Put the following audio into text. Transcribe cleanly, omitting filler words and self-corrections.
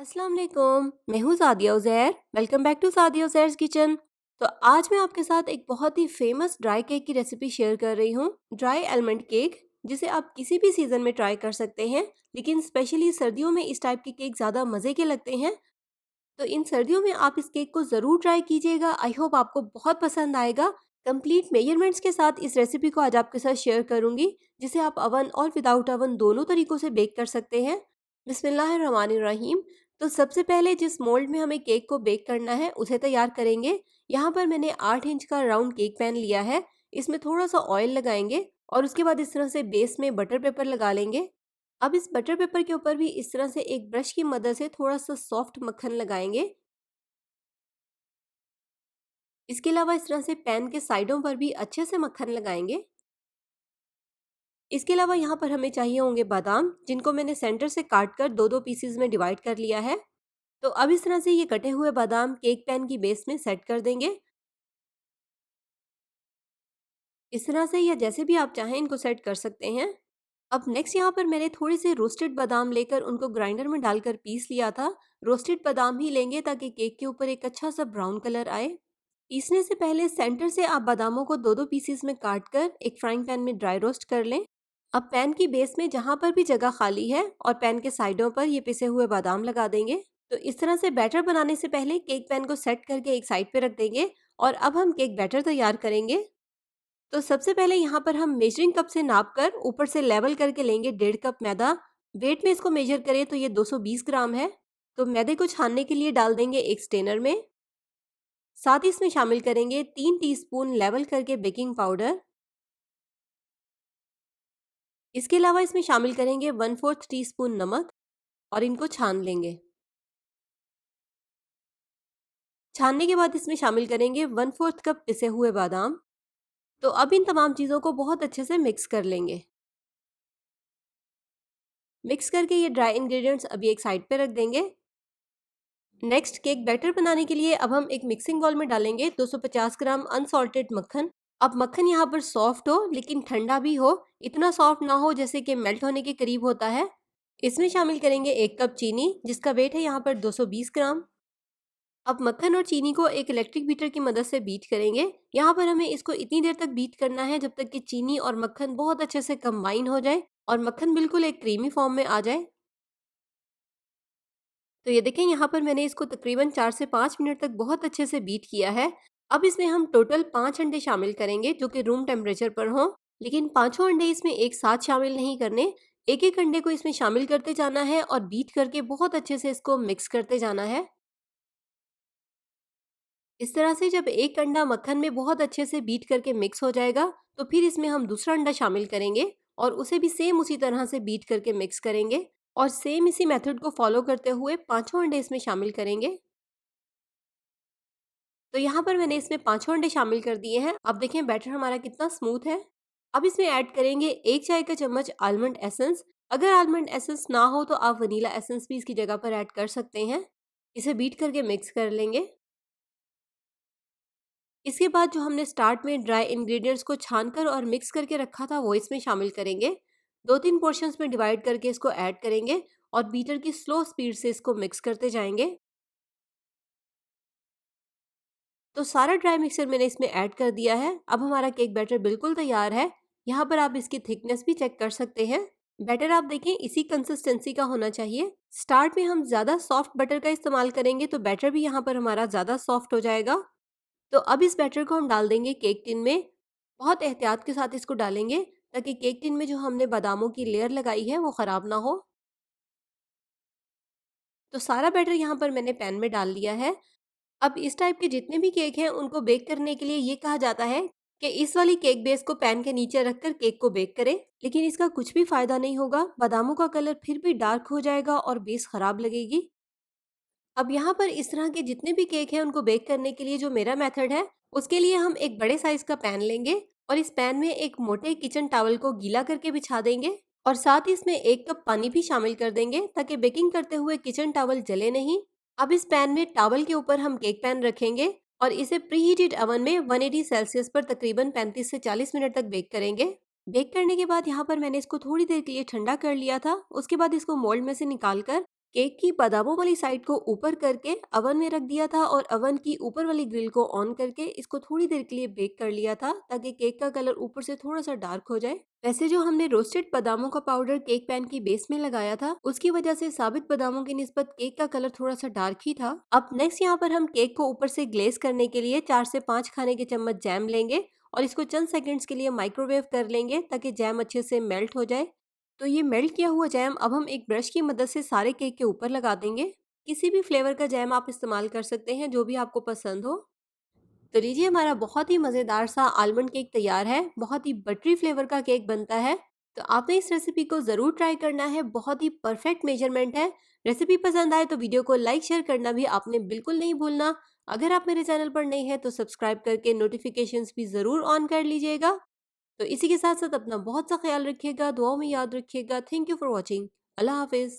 अस्सलाम वालेकुम, मैं हूँ Sadia Uzair. Welcome back to Sadia Uzair's kitchen. तो आज मैं आपके साथ एक बहुत ही फेमस ड्राई केक की रेसिपी शेयर कर रही हूँ, ड्राई आलमंड केक, जिसे आप किसी भी सीज़न में ट्राई कर सकते हैं। लेकिन स्पेशली सर्दियों में इस टाइप के केक ज़्यादा मज़े के लगते हैं। तो इन सर्दियों में आप इस केक को ज़रूर ट्राई कीजिएगा। आई होप आपको बहुत पसंद आएगा। कंप्लीट मेजरमेंट्स के साथ इस रेसिपी को आज आपके साथ शेयर करूंगी, जिसे आप अवन और विदाउट अवन दोनों तरीकों से बेक कर सकते हैं। बिस्मिल्लाहिर्रहमानिर्रहीम। तो सबसे पहले जिस मोल्ड में हमें केक को बेक करना है उसे तैयार करेंगे। यहाँ पर मैंने 8 इंच का राउंड केक पैन लिया है। इसमें थोड़ा सा ऑयल लगाएंगे और उसके बाद इस तरह से बेस में बटर पेपर लगा लेंगे। अब इस बटर पेपर के ऊपर भी इस तरह से एक ब्रश की मदद से थोड़ा सा सॉफ्ट मक्खन लगाएंगे। इसके अलावा इस तरह से पैन के साइडों पर भी अच्छे से मक्खन लगाएंगे। इसके अलावा यहाँ पर हमें चाहिए होंगे बादाम, जिनको मैंने सेंटर से काट कर दो दो पीसीज में डिवाइड कर लिया है। तो अब इस तरह से ये कटे हुए बादाम केक पैन की बेस में सेट कर देंगे। इस तरह से या जैसे भी आप चाहें इनको सेट कर सकते हैं। अब नेक्स्ट यहाँ पर मैंने थोड़े से रोस्टेड बादाम लेकर उनको ग्राइंडर में डालकर पीस लिया था। रोस्टेड बादाम ही लेंगे ताकि केक के ऊपर एक अच्छा सा ब्राउन कलर आए। पीसने से पहले सेंटर से आप बादामों को दो दो पीसेस में काट कर एक फ्राइंग पैन में ड्राई रोस्ट कर लें। अब पैन की बेस में जहाँ पर भी जगह खाली है और पैन के साइडों पर ये पिसे हुए बादाम लगा देंगे। तो इस तरह से बैटर बनाने से पहले केक पैन को सेट करके एक साइड पे रख देंगे और अब हम केक बैटर तैयार करेंगे। तो सबसे पहले यहाँ पर हम मेजरिंग कप से नाप कर ऊपर से लेवल करके लेंगे 1.5 कप मैदा। वेट में इसको मेजर करें तो ये 220 ग्राम है। तो मैदे को छानने के लिए डाल देंगे एक स्टेनर में। साथ ही इसमें शामिल करेंगे 3 टीस्पून लेवल करके बेकिंग पाउडर। इसके अलावा इसमें शामिल करेंगे 1/4 टीस्पून नमक और इनको छान लेंगे। छानने के बाद इसमें शामिल करेंगे 1/4 कप पिसे हुए बादाम। तो अब इन तमाम चीज़ों को बहुत अच्छे से मिक्स कर लेंगे। मिक्स करके ये ड्राई इंग्रेडिएंट्स अभी एक साइड पे रख देंगे। नेक्स्ट केक बैटर बनाने के लिए अब हम एक मिक्सिंग बाउल में डालेंगे 250 ग्राम अनसॉल्टेड मक्खन। अब मक्खन यहाँ पर सॉफ्ट हो लेकिन ठंडा भी हो, इतना सॉफ्ट ना हो जैसे कि मेल्ट होने के करीब होता है। इसमें शामिल करेंगे 1 कप चीनी, जिसका वेट है यहाँ पर 220 ग्राम। अब मक्खन और चीनी को एक इलेक्ट्रिक बीटर की मदद से बीट करेंगे। यहाँ पर हमें इसको इतनी देर तक बीट करना है जब तक कि चीनी और मक्खन बहुत अच्छे से कंबाइन हो जाए और मक्खन बिल्कुल एक क्रीमी फॉर्म में आ जाए। तो ये देखें, यहाँ पर मैंने इसको तकरीबन 4 से 5 मिनट तक बहुत अच्छे से बीट किया है। अब इसमें हम टोटल 5 अंडे शामिल करेंगे जो कि रूम टेम्परेचर पर हों। लेकिन पाँचों अंडे इसमें एक साथ शामिल नहीं करने, एक एक अंडे को इसमें शामिल करते जाना है और बीट करके बहुत अच्छे से इसको मिक्स करते जाना है। इस तरह से जब एक अंडा मक्खन में बहुत अच्छे से बीट करके मिक्स हो जाएगा, तो फिर इसमें हम दूसरा अंडा शामिल करेंगे और उसे भी सेम उसी तरह से बीट करके मिक्स करेंगे और सेम इसी मेथड को फॉलो करते हुए पाँचों अंडे इसमें शामिल करेंगे। तो यहाँ पर मैंने इसमें पाँचों अंडे शामिल कर दिए हैं। अब देखें बैटर हमारा कितना स्मूथ है। अब इसमें ऐड करेंगे 1 चाय का चम्मच आलमंड एसेंस। अगर आलमंड एसेंस ना हो तो आप वनीला एसेंस भी इसकी जगह पर ऐड कर सकते हैं। इसे बीट करके मिक्स कर लेंगे। इसके बाद जो हमने स्टार्ट में ड्राई इंग्रेडिएंट्स को छानकर और मिक्स करके रखा था वो इसमें शामिल करेंगे। 2-3 पोर्शंस में डिवाइड करके इसको ऐड करेंगे और बीटर की स्लो स्पीड से इसको मिक्स करते जाएंगे। तो सारा ड्राई मिक्सचर मैंने इसमें ऐड कर दिया है। अब हमारा केक बैटर बिल्कुल तैयार है। यहाँ पर आप इसकी थिकनेस भी चेक कर सकते हैं। बैटर आप देखें इसी कंसिस्टेंसी का होना चाहिए। स्टार्ट में हम ज़्यादा सॉफ्ट बटर का इस्तेमाल करेंगे तो बैटर भी यहाँ पर हमारा ज़्यादा सॉफ्ट हो जाएगा। तो अब इस बैटर को हम डाल देंगे केक टिन में। बहुत एहतियात के साथ इसको डालेंगे ताकि केक टिन में जो हमने बादामों की लेयर लगाई है वो ख़राब ना हो। तो सारा बैटर यहाँ पर मैंने पैन में डाल लिया है। अब इस टाइप के जितने भी केक हैं उनको बेक करने के लिए ये कहा जाता है कि इस वाली केक बेस को पैन के नीचे रखकर केक को बेक करें, लेकिन इसका कुछ भी फायदा नहीं होगा। बादामों का कलर फिर भी डार्क हो जाएगा और बेस खराब लगेगी। अब यहाँ पर इस तरह के जितने भी केक हैं उनको बेक करने के लिए जो मेरा मेथड है, उसके लिए हम एक बड़े साइज का पैन लेंगे और इस पैन में एक मोटे किचन टॉवल को गीला करके बिछा देंगे और साथ ही इसमें 1 कप पानी भी शामिल कर देंगे ताकि बेकिंग करते हुए किचन टॉवल जले नहीं। अब इस पैन में टॉवल के ऊपर हम केक पैन रखेंगे और इसे प्रीहीटेड ओवन में 180 सेल्सियस पर तकरीबन 35 से 40 मिनट तक बेक करेंगे। बेक करने के बाद यहाँ पर मैंने इसको थोड़ी देर के लिए ठंडा कर लिया था। उसके बाद इसको मोल्ड में से निकाल कर केक की बादामों वाली साइड को ऊपर करके ओवन में रख दिया था और ओवन की ऊपर वाली ग्रिल को ऑन करके इसको थोड़ी देर के लिए बेक कर लिया था ताकि केक का कलर ऊपर से थोड़ा सा डार्क हो जाए। वैसे जो हमने रोस्टेड बादामों का पाउडर केक पैन की बेस में लगाया था उसकी वजह से साबित बादामों की निस्बत केक का कलर थोड़ा सा डार्क ही था। अब नेक्स्ट यहाँ पर हम केक को ऊपर से ग्लेज करने के लिए 4 से 5 खाने के चम्मच जैम लेंगे और इसको चंद सेकंड्स के लिए माइक्रोवेव कर लेंगे ताकि जैम अच्छे से मेल्ट हो जाए। तो ये मेल्ट किया हुआ जैम अब हम एक ब्रश की मदद से सारे केक के ऊपर लगा देंगे। किसी भी फ्लेवर का जैम आप इस्तेमाल कर सकते हैं जो भी आपको पसंद हो। तो लीजिए हमारा बहुत ही मज़ेदार सा आलमंड केक तैयार है। बहुत ही बटरी फ्लेवर का केक बनता है। तो आपने इस रेसिपी को ज़रूर ट्राई करना है। बहुत ही परफेक्ट मेजरमेंट है। रेसिपी पसंद आए तो वीडियो को लाइक शेयर करना भी आपने बिल्कुल नहीं भूलना। अगर आप मेरे चैनल पर नए हैं तो सब्सक्राइब करके नोटिफिकेशंस भी ज़रूर ऑन कर लीजिएगा। तो इसी के साथ साथ अपना बहुत सा ख्याल रखिएगा, दुआओं में याद रखिएगा। Thank you for watching. अल्लाह हाफिज़।